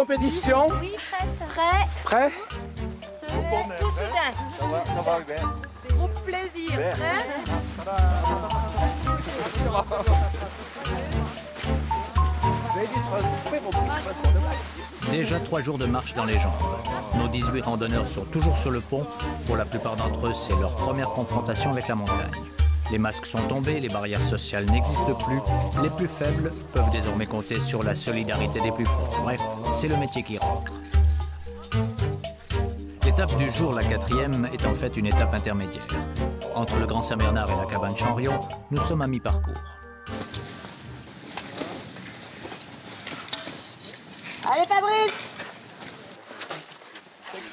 compétition? Oui, prête. Prêt? Prêt? Tout soudain. Groupe plaisir. Prêt? Déjà 3 jours de marche dans les jambes. Nos 18 randonneurs sont toujours sur le pont. Pour la plupart d'entre eux, c'est leur première confrontation avec la montagne. Les masques sont tombés, les barrières sociales n'existent plus. Les plus faibles peuvent désormais compter sur la solidarité des plus forts. Bref, c'est le métier qui rentre. L'étape du jour, la 4e, est en fait une étape intermédiaire. Entre le Grand Saint-Bernard et la cabane Chanrion, nous sommes à mi-parcours. Allez Fabrice!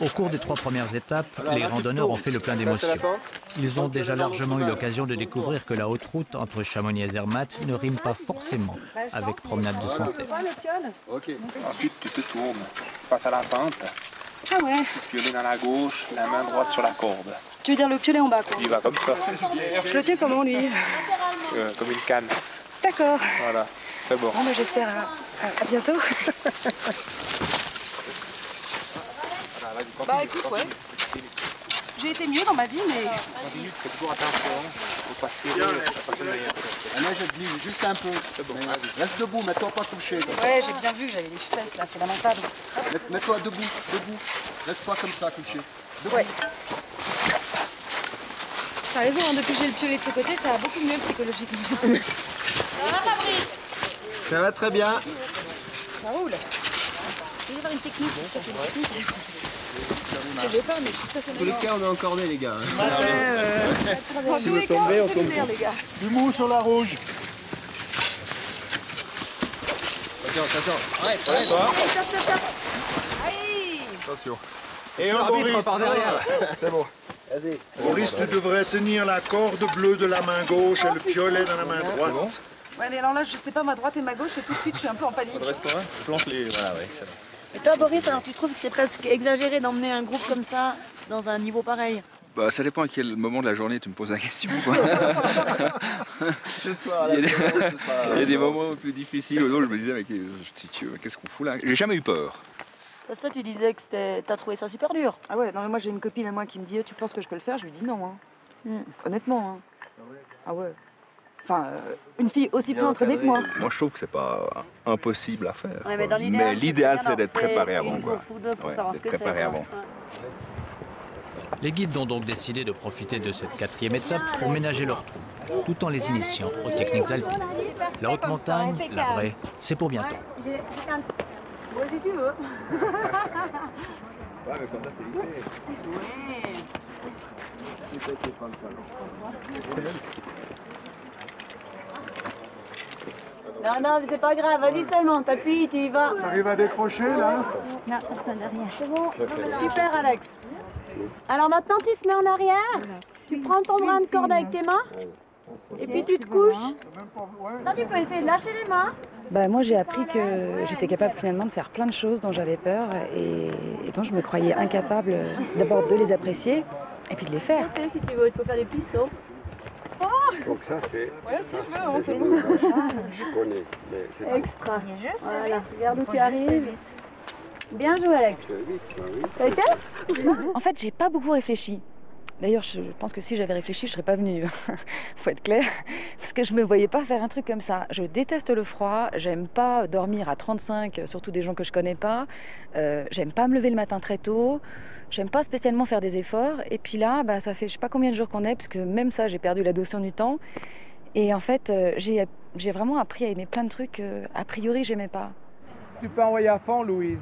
Au cours des 3 premières étapes, les randonneurs ont fait le plein d'émotions. Ils ont déjà largement eu l'occasion de découvrir que la haute route entre Chamonix et Zermatt ne rime pas forcément avec promenade de santé. Ok. Ensuite, tu te tournes face à la pente. Ah ouais. Le piolet dans la gauche, la main droite sur la corde. Tu veux dire le piolet en bas, quoi? Il va comme ça. Je le tiens comment, lui? Comme une canne. D'accord. Voilà, c'est bon. Bon, bah, j'espère à bientôt. Bah écoute, ouais. J'ai été mieux dans ma vie, mais... C'est toujours attention. Faut pas se tirer, faut pas se lever. Là, je glisse juste un peu. Bon. Reste debout, mets-toi pas touché. Ouais, j'ai bien vu que j'avais des fesses, là, c'est lamentable. Mets-toi debout. Reste pas comme ça, touché. Debout. Ouais. T'as raison, hein, depuis que j'ai le piolet de ce côté, ça va beaucoup mieux psychologiquement. Ça va Fabrice? Ça va très bien. Ça roule. Il va y avoir une technique, c'est sûr qu'il y a une technique. J'ai pas, mais je suis sûre que... Dans tous les cas, on est encore nés, les gars. Si vous tombez, on tombe. Les gars. Du mou sur la rouge. Attention. Arrête. Attention. Et un Boris par derrière. C'est bon. Boris, tu devrais tenir la corde bleue de la main gauche et le piolet dans la main droite. Ouais, mais alors là, je sais pas ma droite et ma gauche, et tout de suite, je suis un peu en panique. Restaurant, plante les... Voilà, ouais, c'est bon. Et toi, Boris, alors tu trouves que c'est presque exagéré d'emmener un groupe comme ça dans un niveau pareil? Bah, ça dépend à quel moment de la journée tu me poses la question, quoi. Ce soir, Il y a des moments plus difficiles. Où je me disais, mais qu'est-ce qu'on fout là? J'ai jamais eu peur. Parce que toi, tu disais que t'as trouvé ça super dur. Ah ouais, non mais moi j'ai une copine à moi qui me dit tu penses que je peux le faire? Je lui dis non. Hein. Honnêtement. Hein. Ah ouais. Enfin, une fille aussi peu entraînée que moi. Moi, je trouve que c'est pas impossible à faire. Ouais, mais l'idéal, c'est d'être préparé avant. Une course ou deux pour savoir ce que c'est. Préparé avant. Les guides ont donc décidé de profiter de cette 4e étape pour ménager leurs troupes, tout en les initiant aux techniques alpines. La haute montagne, la vraie, c'est pour bientôt. Ouais, si tu veux. Ouais, mais comme ça, c'est l'idée. Non, mais c'est pas grave, vas-y seulement, t'appuies, tu y vas. T'arrives à décrocher là? Non, personne derrière. C'est bon. Super, Alex. Alors maintenant, tu te mets en arrière, tu prends ton brin de corde avec tes mains, et puis tu te couches. Non, tu peux essayer de lâcher les mains. Bah, moi j'ai appris que j'étais capable finalement de faire plein de choses dont j'avais peur et dont je me croyais incapable d'abord de les apprécier et puis de les faire. Si tu veux, il faut faire des petits sauts. Donc ça c'est... Ouais, si je veux, c'est bon. Je connais, mais c'est Extra. Voilà, regarde où tu arrives. Bien joué, Alex. Ça a été? En fait, j'ai pas beaucoup réfléchi. D'ailleurs, je pense que si j'avais réfléchi, je serais pas venue. Faut être clair, parce que je me voyais pas faire un truc comme ça. Je déteste le froid, j'aime pas dormir à 35, surtout des gens que je connais pas. J'aime pas me lever le matin très tôt. J'aime pas spécialement faire des efforts. Et puis là, bah, ça fait je sais pas combien de jours qu'on est, parce que même ça, j'ai perdu la notion du temps. Et en fait, j'ai vraiment appris à aimer plein de trucs a priori j'aimais pas. Tu peux envoyer à fond, Louise.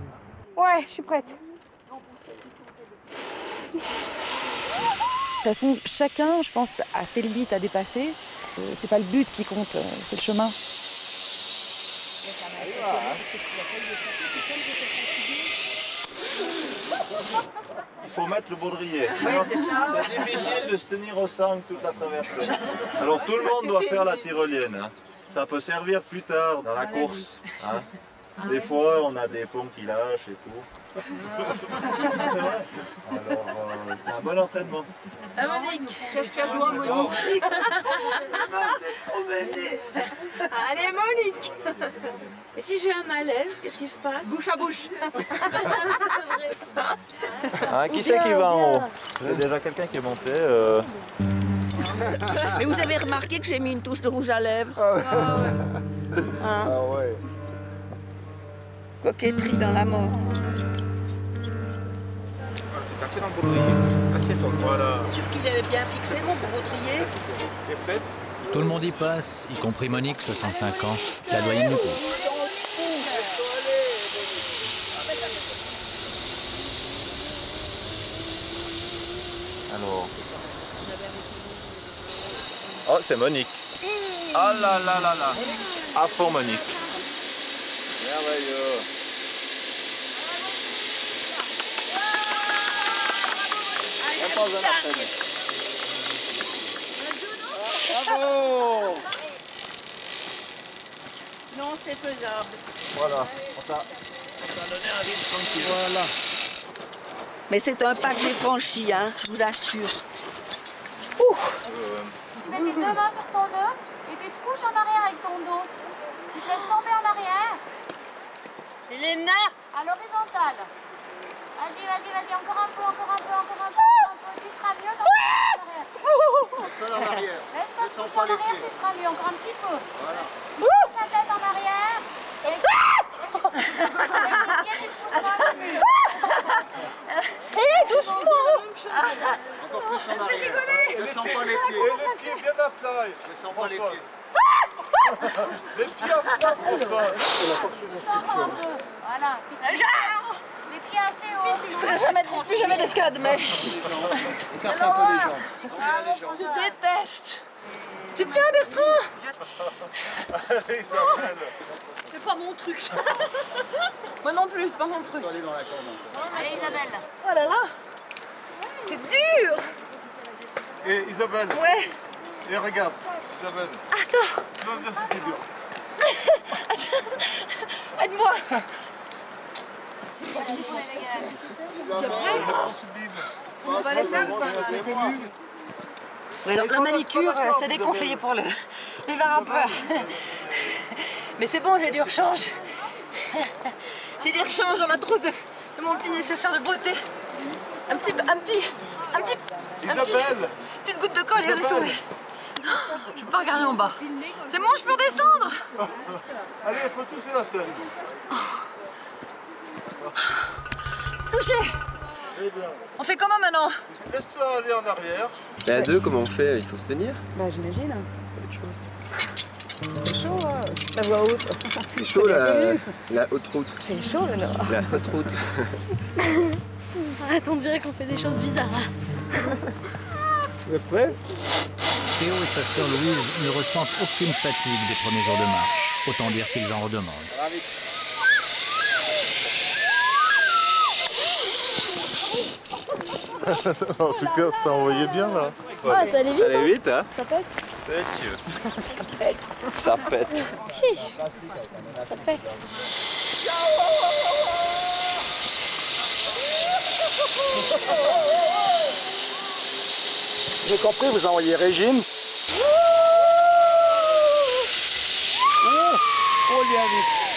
Ouais, je suis prête. De toute façon, chacun, je pense, a ses limites à dépasser. C'est pas le but qui compte, c'est le chemin. Il faut mettre le baudrier. C'est difficile de se tenir au sang toute la traversée. Alors tout le monde doit faire la tyrolienne. Hein. Ça peut servir plus tard dans la course. Hein. Des fois, on a des ponts qui lâchent et tout. Alors, c'est un bon entraînement. Ah, Monique, qu'est-ce qu'elle joue à Monique? Allez, Monique. Et si j'ai un malaise, qu'est-ce qui se passe? Bouche à bouche. Ah, qui c'est qui va en haut? Il y a déjà quelqu'un qui est monté. Mais vous avez remarqué que j'ai mis une touche de rouge à lèvres? Hein? Ah ouais. Coquetterie dans la mort. T'es cassé dans le baudrier. Assieds-toi. Voilà. C'est sûr qu'il avait bien fixé mon baudrier. T'es prête? Tout le monde y passe, y compris Monique, 65 ans, la doyenne du groupe. Alors. Oh, c'est Monique. Ah là là là là. À fond, Monique. Merveilleux. Bravo! Non, c'est faisable. Voilà. On t'a donné un rythme tranquille. Voilà. Mais c'est un pas que j'ai franchi, hein, je vous assure. Tu mets tes deux mains sur ton dos et tu te couches en arrière avec ton dos. Tu te laisses tomber en arrière. Elena! À l'horizontale. Vas-y, vas-y, vas-y, encore un peu, encore un peu, encore un peu, encore un peu. Tu seras mieux dans le Seul en arrière. Laisse-toi Descends coucher pas en les arrière, pieds. tu seras mieux, encore un petit peu. Voilà. Pousse ta tête en arrière. Et les pieds, tu te pousses dans le mur. Doucement. Encore plus en arrière. Descends pas les pieds. Et les pieds bien à plat. Descends pas les pieds. Les pieds à plat, François. Voilà. Les pieds assez hauts. Je ferai jamais, plus jamais d'escalade de ma vie. Écarte un peu les jambes. Je déteste. Tu tiens, Bertrand? Allez, Isabelle. C'est pas mon truc. Moi non plus, c'est pas mon truc. Aller dans la corde encore. Allez, Isabelle. Oh là là, c'est dur. Et Isabelle. Ouais. Et regarde, Isabelle. Attends. Tu vas me dire si c'est dur. Aide-moi. On va les faire, c'est connu. Ouais, donc la manicure, c'est déconseillé pour les vapeurs. Mais c'est bon, j'ai du rechange. J'ai du rechange dans ma trousse de mon petit nécessaire de beauté. Petite goutte de colle et on est sauvé. Je peux pas regarder en bas. C'est bon, je peux redescendre. Allez, il faut tousser la scène. Touché. On fait comment maintenant? Laisse-toi aller en arrière. Mais à deux, comment on fait? Il faut se tenir? Bah j'imagine. Ça va être chaud. C'est chaud, la voix haute. C'est chaud la haute route. C'est chaud là. La haute route. Arrête, on dirait qu'on fait des choses bizarres. Vous êtes prêts? Théo et sa sœur Louise ne ressentent aucune fatigue des premiers jours de marche. Autant dire qu'ils en redemandent. En tout cas, ça envoyait bien là. Ah, ça allait vite. Ça allait vite, hein? Ça pète. Ça pète. Ça pète. Ça pète. J'ai compris, vous envoyez Régine.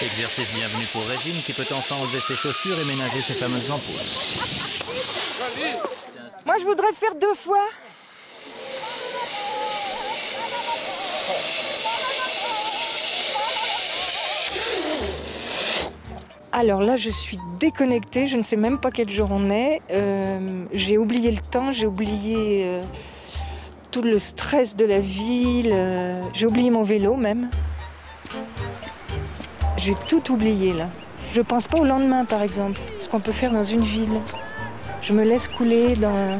Exercice bienvenu pour Régine qui peut enfin enlever ses chaussures et ménager ses fameuses ampoules. Moi, je voudrais faire 2 fois. Alors là, je suis déconnectée, je ne sais même pas quel jour on est. J'ai oublié le temps, j'ai oublié tout le stress de la ville, j'ai oublié mon vélo même. J'ai tout oublié là. Je pense pas au lendemain par exemple, ce qu'on peut faire dans une ville. Je me laisse couler dans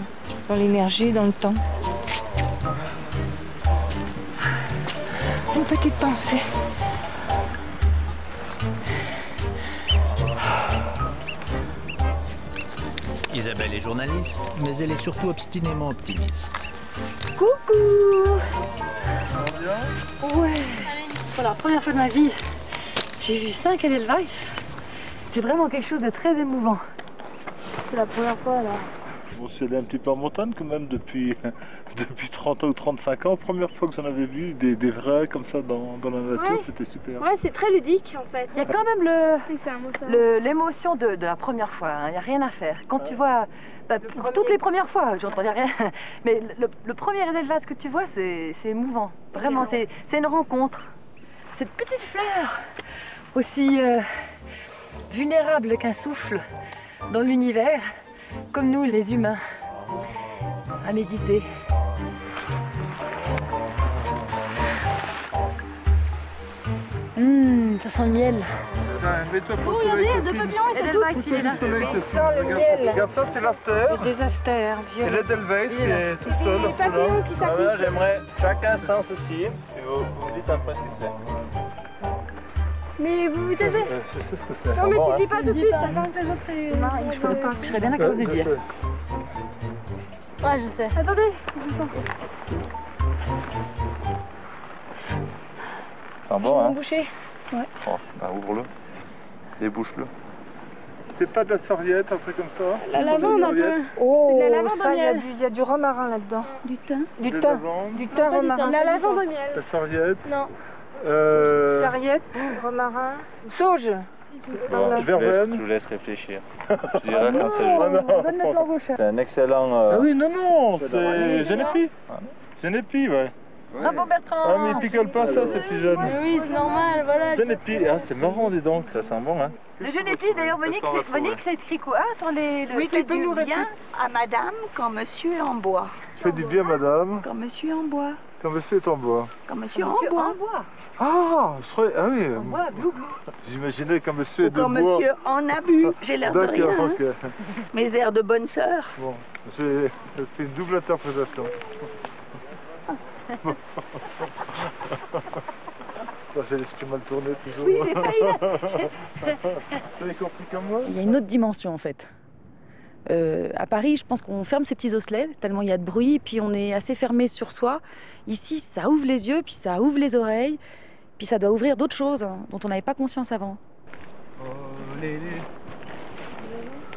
l'énergie, dans le temps. Une petite pensée. Isabelle est journaliste, mais elle est surtout obstinément optimiste. Coucou! Ouais. Voilà, première fois de ma vie J'ai vu 5 Edelweiss. C'est vraiment quelque chose de très émouvant. C'est la première fois là. On s'est allé un petit peu en montagne quand même depuis 30 ans ou 35 ans. Première fois que j'en avais vu des vrais comme ça dans la nature, c'était super. Ouais, c'est très ludique en fait. Il y a quand même l'émotion de la première fois, hein. Il n'y a rien à faire. Quand tu vois, pour toutes les premières fois, j'entends rien, mais le premier Edelweiss que tu vois, c'est émouvant. Vraiment, c'est une rencontre. Cette petite fleur, aussi vulnérable qu'un souffle dans l'univers, comme nous les humains, à méditer. Ça sent le miel. Oh, regardez, deux papillons, ils Edelweiss, il est là. Il sent le miel. Regarde ça, c'est l'astère. Des astères, Et l'Edelweiss qui est tout seul. des papillons qui s'appliquent. Voilà, j'aimerais chacun sans ceci. Et vous dites après ce que c'est. Mais vous savez. Je sais ce que c'est. Non, mais tu dis pas tout de suite, t'attends que les autres. Je serais bien d'accord de dire. Ouais, je sais. Attendez, je sens. C'est bon, hein? Boucher. Ouais. Oh, bah, ouvre-le. Débouche-le. C'est pas de la sarriette, un truc comme ça? La lavande un peu. Oh, c'est de la lavande ça, au miel. il y a du romarin là-dedans. Du thym. Du Des thym. lavandes. Du thym romarin. La lavande au miel. La sarriette. Non. Sarriette, romarin, sauge. Verveine. Je vous laisse réfléchir. Je dirais quand c'est juste. Donne notre l'embauche. C'est un excellent. Ah oui, non, c'est Genépi. Genépi, ouais. Bravo Bertrand. Ah, mais il picole pas ça, c'est plus jeune. Oui, c'est normal, voilà. Genépi, c'est marrant, dis donc, ça sent bon, hein. Le Genépi, d'ailleurs, Monique, ça écrit quoi sur les... Oui, tu peux nous Bien à madame quand monsieur est en bois. Fais du bien, madame. Quand monsieur est en bois. Quand monsieur est en bois. Quand monsieur est en bois. Ah, oui. Bois, blou. J'imaginais quand monsieur est de Quand bois. monsieur en a bu. J'ai l'air de rien. D'accord, ok. Mes airs de bonne sœur. Bon, j'ai fait une double interprétation. J'ai l'esprit mal tourné toujours. Oui, j'ai failli. Vous avez compris comme moi? Il y a une autre dimension en fait. À Paris, je pense qu'on ferme ses petits osselets, tellement il y a de bruit, puis on est assez fermé sur soi. Ici, ça ouvre les yeux, puis ça ouvre les oreilles, puis ça doit ouvrir d'autres choses dont on n'avait pas conscience avant.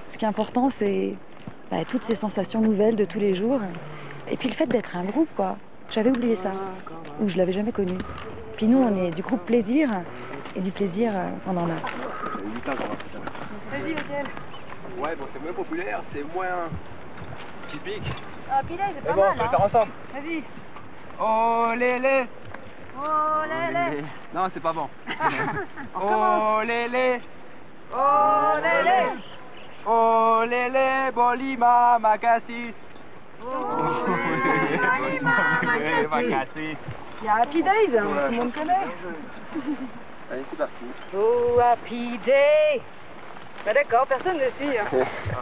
Ce qui est important, c'est toutes ces sensations nouvelles de tous les jours. Et puis le fait d'être un groupe, quoi. J'avais oublié ça, ou je l'avais jamais connu. Puis nous, on est du groupe plaisir, et du plaisir, on en a. Vas-y, lequel? Ouais, bon, c'est moins populaire, c'est moins typique. Ah, puis là, c'est pas bon, mal. on peut le faire ensemble. Vas-y. Oh lélé. Oh lélé. Non, c'est pas bon. Oh lélé. Oh lélé. Oh lélé, bolima makasi. Il y a Happy Days, tout le monde connaît. Allez, c'est parti. Oh, Happy Day. Bah d'accord, personne ne suit.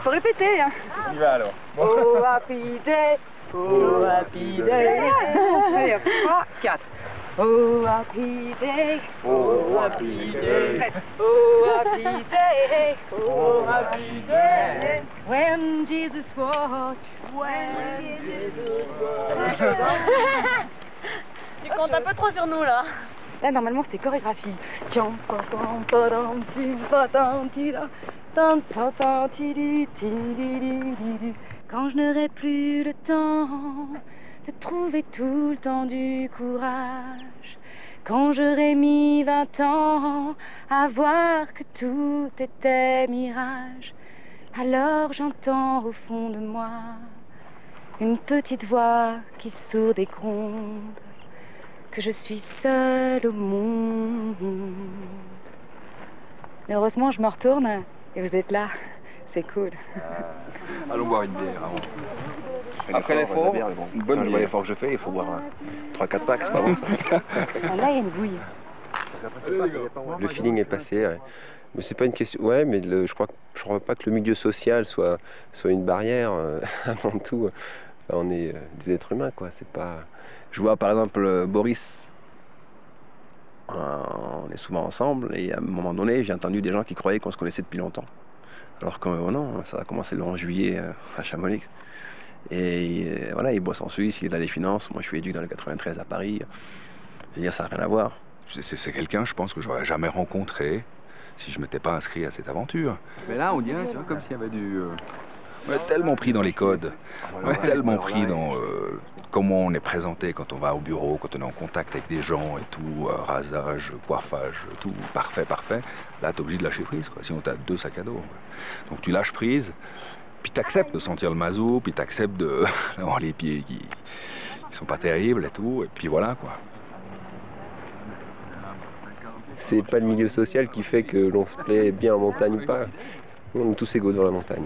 Faut répéter. On y va alors. Oh, Happy Day. Oh, happy day. Allez, 3, 4. Oh, Happy Day. Oh, happy day. Oh, Happy Day. Oh, happy day. When Jesus walked. Tu comptes un peu trop sur nous là. Là, normalement, c'est chorégraphie. Quand je n'aurai plus le temps de trouver tout le temps du courage, quand j'aurai mis 20 ans à voir que tout était mirage, alors j'entends au fond de moi une petite voix qui sourde et gronde que je suis seule au monde. Mais heureusement, je me retourne et vous êtes là. C'est cool. Allons boire une bière avant. Après l'effort, une bonne bière. L'effort que je fais, il faut boire 3-4 packs, c'est pas bon ça. Là, il y a une bouille. Le feeling est passé, ouais. Mais c'est pas une question. Ouais, mais je crois pas que le milieu social soit une barrière. Avant tout, on est des êtres humains, quoi. C'est pas. Je vois par exemple Boris. On est souvent ensemble et à un moment donné, j'ai entendu des gens qui croyaient qu'on se connaissait depuis longtemps. Alors que non, ça a commencé le 11 juillet à Chamonix. Et voilà, il bosse en Suisse, il est dans les finances. Moi, je suis éduqué dans le 93 à Paris. Je veux dire, ça n'a rien à voir. C'est quelqu'un, je pense, que j'aurais jamais rencontré si je ne m'étais pas inscrit à cette aventure. Mais là, on dirait, tu vois, comme s'il y avait du... on est tellement pris dans les codes, on est tellement pris dans comment on est présenté quand on va au bureau, quand on est en contact avec des gens et tout, rasage, coiffage, tout parfait, parfait. Là, tu es obligé de lâcher prise, quoi, sinon tu as 2 sacs à dos. Donc tu lâches prise, puis tu acceptes de sentir le mazout, puis tu acceptes d'avoir les pieds qui sont pas terribles et tout, et puis voilà, quoi. C'est pas le milieu social qui fait que l'on se plaît bien en montagne ou pas. On est tous égaux devant la montagne.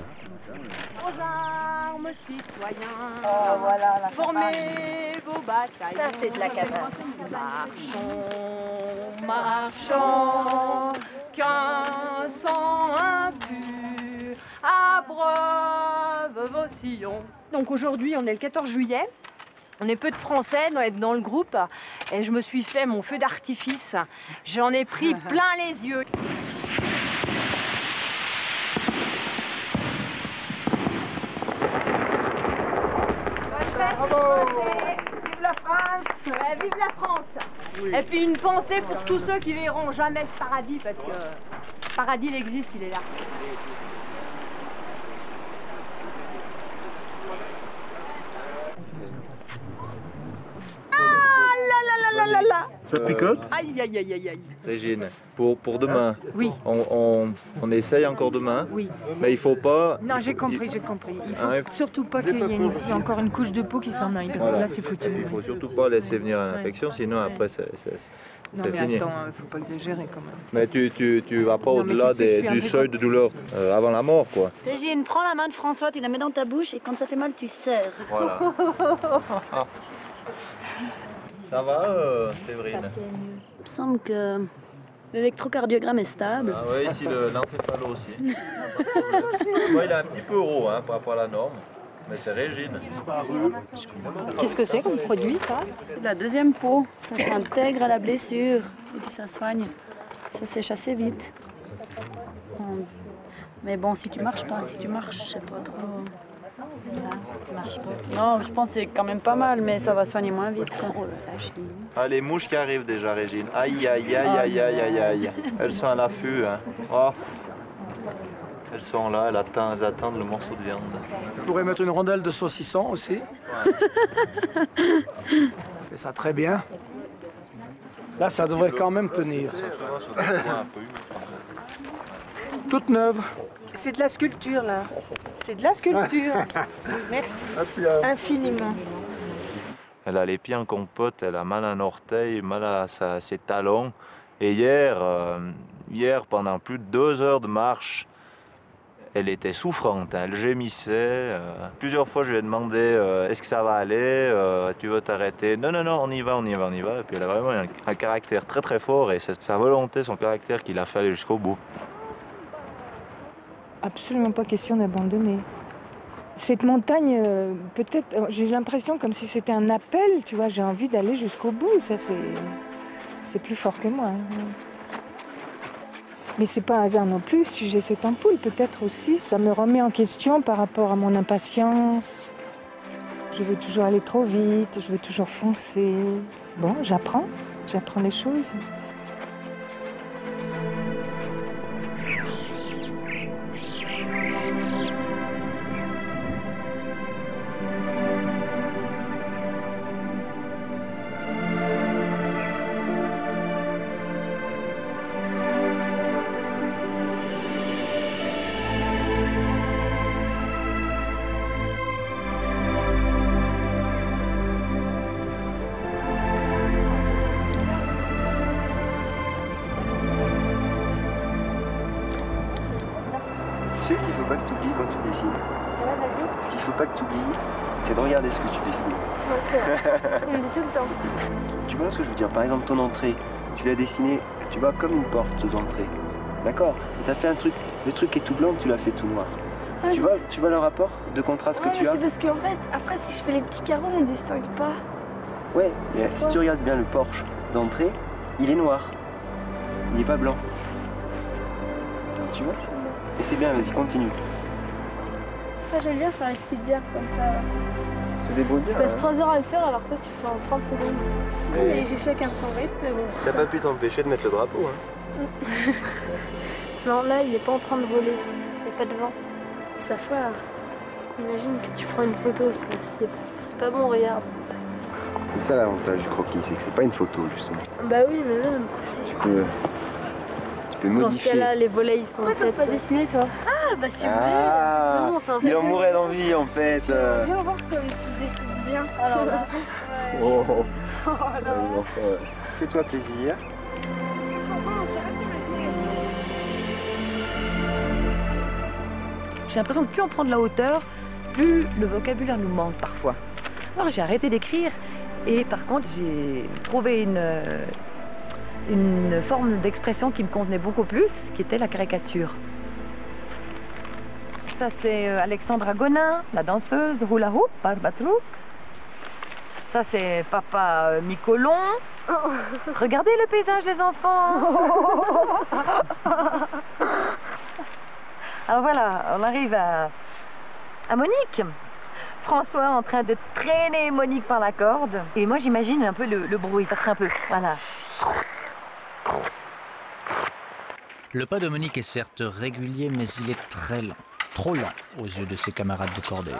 Aux armes, citoyens, voilà, formez vos batailles. Ça, c'est de la cabane. Marchons, marchons, qu'un sang impur abreuve vos sillons. Donc aujourd'hui, on est le 14 juillet. On est peu de Français dans le groupe et je me suis fait mon feu d'artifice. J'en ai pris plein les yeux. Bravo! Vive la France! Ouais, vive la France! Oui. Et puis une pensée pour tous ceux qui verront jamais ce paradis parce que le paradis il existe, il est là. Ça picote? Aïe, aïe, aïe, aïe, aïe. Régine, pour demain, oui. on essaye encore demain, oui. Mais il faut pas... Non, j'ai compris, j'ai compris. Il faut surtout pas qu'il y ait encore une couche de peau qui s'en aille, parce que là c'est foutu. Il faut surtout pas laisser venir une infection, sinon après c'est non mais fini. Attends, faut pas exagérer quand même. Mais tu vas pas au-delà du seuil de douleur avant la mort, quoi. Régine, prends la main de François, tu la mets dans ta bouche et quand ça fait mal, tu serres. Voilà. Ça va, Séverine? Ça tient mieux. Il me semble que l'électrocardiogramme est stable. Ah oui, ici l'encéphalo aussi. Moi, il est un petit peu haut hein, par rapport à la norme, mais c'est Régine. Qu'est-ce que c'est comme produit, ça? C'est de la deuxième peau. Ça s'intègre à la blessure et puis ça soigne. Ça sèche assez vite. Mais bon, si tu marches pas, je sais pas trop. Si tu marches pas. Non, je pense que c'est quand même pas mal, mais ça va soigner moins vite. Ah, les mouches qui arrivent déjà, Régine. Aïe, aïe, aïe, aïe, aïe, aïe, aïe. Elles sont à l'affût. Hein. Oh. Elles sont là, elles attendent le morceau de viande. On pourrait mettre une rondelle de saucisson aussi. Ouais. On fait ça très bien. Là, ça devrait quand même tenir. Toute neuve. C'est de la sculpture là. C'est de la sculpture. Merci. Infiniment. Elle a les pieds en compote, elle a mal à un orteil, mal à ses talons. Et hier, pendant plus de 2 heures de marche, elle était souffrante, hein, elle gémissait. Plusieurs fois, je lui ai demandé est-ce que ça va aller, tu veux t'arrêter? Non, non, non, on y va, on y va, on y va. Et puis elle a vraiment un caractère très très fort et c'est sa volonté, son caractère qui l'a fait aller jusqu'au bout. Absolument pas question d'abandonner. Cette montagne, peut-être, j'ai l'impression comme si c'était un appel, tu vois, j'ai envie d'aller jusqu'au bout, ça c'est plus fort que moi. Hein. Mais c'est pas un hasard non plus, si j'ai cette ampoule, peut-être aussi, ça me remet en question par rapport à mon impatience. Je veux toujours aller trop vite, je veux toujours foncer. Bon, j'apprends les choses. Tu sais ce qu'il faut pas que tu oublies quand tu dessines? Ouais, vas-y. Ce qu'il faut pas que tu oublies, c'est de regarder ce que tu dessines. Ouais, c'est vrai. C'est ce qu'on me dit tout le temps. Tu vois ce que je veux dire? Par exemple, ton entrée, tu l'as dessinée, tu vois, comme une porte d'entrée. D'accord? Et tu as fait un truc, le truc est tout blanc, tu l'as fait tout noir. Ah, tu vois le rapport de contraste que tu as? C'est parce qu'en fait, après, si je fais les petits carreaux, on distingue pas. Ouais, mais si tu regardes bien le porche d'entrée, il est noir. Il n'est pas blanc. Tu vois? Et c'est bien, vas-y, continue. J'aime bien faire les petites herbes comme ça. Se débrouille bien. Tu passes 3 heures à le faire alors que toi tu le fais en 30 secondes. Mais... Et chacun son rythme, mais bon. T'as pas pu t'empêcher de mettre le drapeau, hein. Non, là il est pas en train de voler. Il n'y a pas de vent. Ça foire. Imagine que tu prends une photo, c'est pas bon, regarde. C'est ça l'avantage du croquis, c'est que c'est pas une photo justement. Bah oui, mais même. Tu peux modifier. Dans ce cas-là, les volets ils sont. Pourquoi t'oses pas dessiner toi? Ah bah si vous voulez. Non, il en mourrait d'envie en fait. Viens voir comme tu dessines bien. Alors là. Ouais. Oh là. Fais-toi plaisir. J'ai l'impression de plus en prendre la hauteur, plus le vocabulaire nous manque parfois. Alors j'ai arrêté d'écrire et par contre j'ai trouvé une forme d'expression qui me convenait beaucoup plus, qui était la caricature. Ça c'est Alexandra Gonin, la danseuse, hula hoop, Barbatrouk. Ça c'est papa Micolon. Regardez le paysage les enfants. Alors voilà, on arrive à Monique. François en train de traîner Monique par la corde. Et moi j'imagine un peu le bruit, ça ferait un peu, voilà. Le pas de Monique est certes régulier, mais il est très lent, trop lent aux yeux de ses camarades de cordée.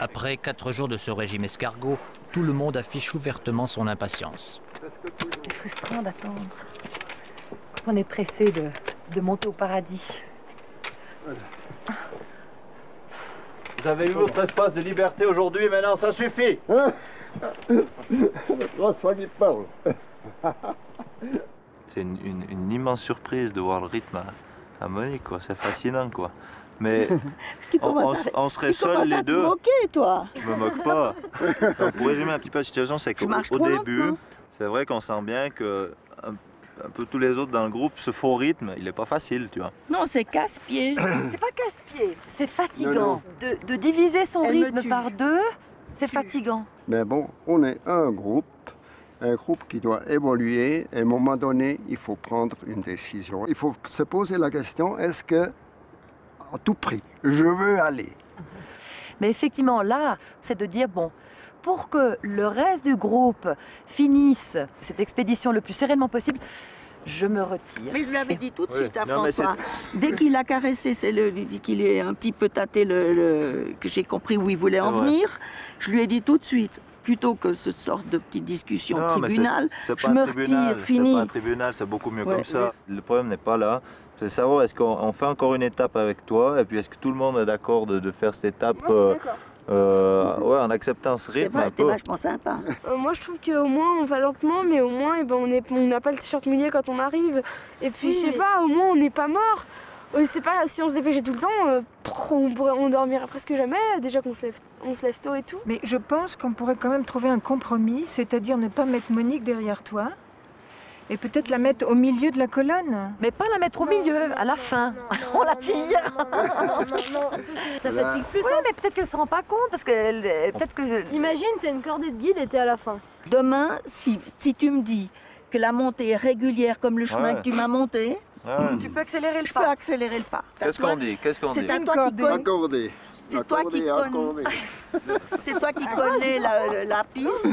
Après 4 jours de ce régime escargot, tout le monde affiche ouvertement son impatience. C'est frustrant d'attendre. On est pressé de monter au paradis. Vous avez eu votre espace de liberté aujourd'hui, maintenant ça suffit. François qui parle. C'est une immense surprise de voir le rythme à Monique, quoi. C'est fascinant, quoi. Mais on serait seuls les deux. Tu moquer, toi. Je me moque pas. Donc, pour résumer un petit peu la situation, c'est qu'au début, c'est vrai qu'on sent bien que un peu tous les autres dans le groupe, ce faux rythme, il est pas facile, tu vois. Non, c'est casse-pied. C'est pas casse-pied, c'est fatigant. De diviser son rythme par 2, c'est fatigant. Mais bon, on est un groupe qui doit évoluer. À un moment donné, il faut prendre une décision. Il faut se poser la question, est-ce que, à tout prix, je veux aller? Mais effectivement, là, c'est de dire, bon, pour que le reste du groupe finisse cette expédition le plus sereinement possible, je me retire. Mais je lui avais dit tout de suite à François. Dès qu'il a caressé, il dit qu'il est un petit peu tâté, que j'ai compris où il voulait en venir, je lui ai dit tout de suite, plutôt que cette sorte de petite discussion tribunal, je me retire, fini. C'est pas un tribunal, c'est beaucoup mieux comme ça. Le problème n'est pas là. C'est savoir, est-ce qu'on fait encore une étape avec toi, et puis est-ce que tout le monde est d'accord de faire cette étape en acceptant ce rythme un peu. C'est vachement sympa. Moi je trouve qu'au moins on va lentement, mais au moins on n'a pas le t-shirt mouillé quand on arrive. Et puis je sais pas, au moins on n'est pas mort. C'est pas, si on se dépêchait tout le temps, on dormirait presque jamais, déjà qu'on se lève tôt et tout. Mais je pense qu'on pourrait quand même trouver un compromis, c'est-à-dire ne pas mettre Monique derrière toi, et peut-être la mettre au milieu de la colonne. Mais pas la mettre au milieu, à la fin. On la tire. Ça fatigue plus. Oui, mais peut-être qu'elle se rend pas compte, parce que peut-être que... Imagine, t'as une cordée de guide et t'es à la fin. Demain, si tu me dis que la montée est régulière comme le chemin que tu m'as monté, tu peux accélérer le pas. Je peux accélérer le pas. Qu'est-ce qu'on dit? C'est à toi qui connais. Accordé. C'est toi qui connais. C'est toi qui connais la piste.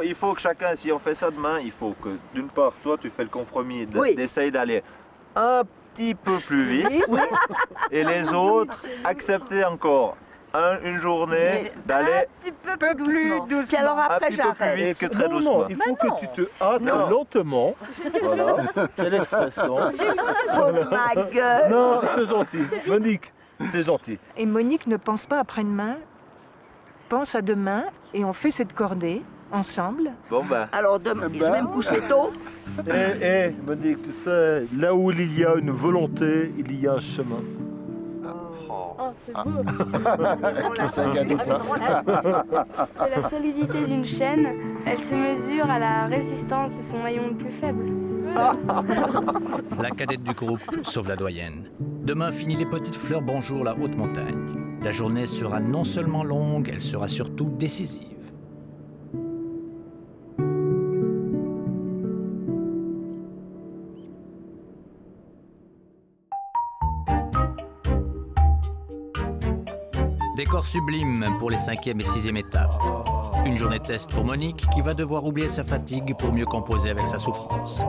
Il faut que chacun, si on fait ça demain, il faut que d'une part, toi, tu fais le compromis d'essayer d'aller un petit peu plus vite, et les autres accepter encore une journée d'aller un petit peu plus doucement. Puis alors après, un petit peu plus vite que très doucement. Non, il faut que tu te hâtes lentement. Voilà, c'est l'expression. Ma gueule. Non, c'est gentil. Monique, c'est gentil. Et Monique ne pense pas après-demain, pense à demain, et on fait cette cordée ensemble. Bon ben. Alors demain, je vais me coucher tôt. Monique, tu sais, là où il y a une volonté, il y a un chemin. C'est beau. La solidité d'une chaîne, elle se mesure à la résistance de son maillon le plus faible. La cadette du groupe sauve la doyenne. Demain finit les petites fleurs bonjour la haute montagne. La journée sera non seulement longue, elle sera surtout décisive. sublime pour les 5e et 6e étapes. Une journée test pour Monique qui va devoir oublier sa fatigue pour mieux composer avec sa souffrance.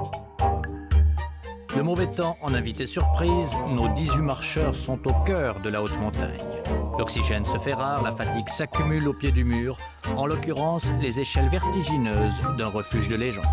Le mauvais temps en invité surprise, nos 18 marcheurs sont au cœur de la haute montagne. L'oxygène se fait rare, la fatigue s'accumule au pied du mur, en l'occurrence les échelles vertigineuses d'un refuge de légende.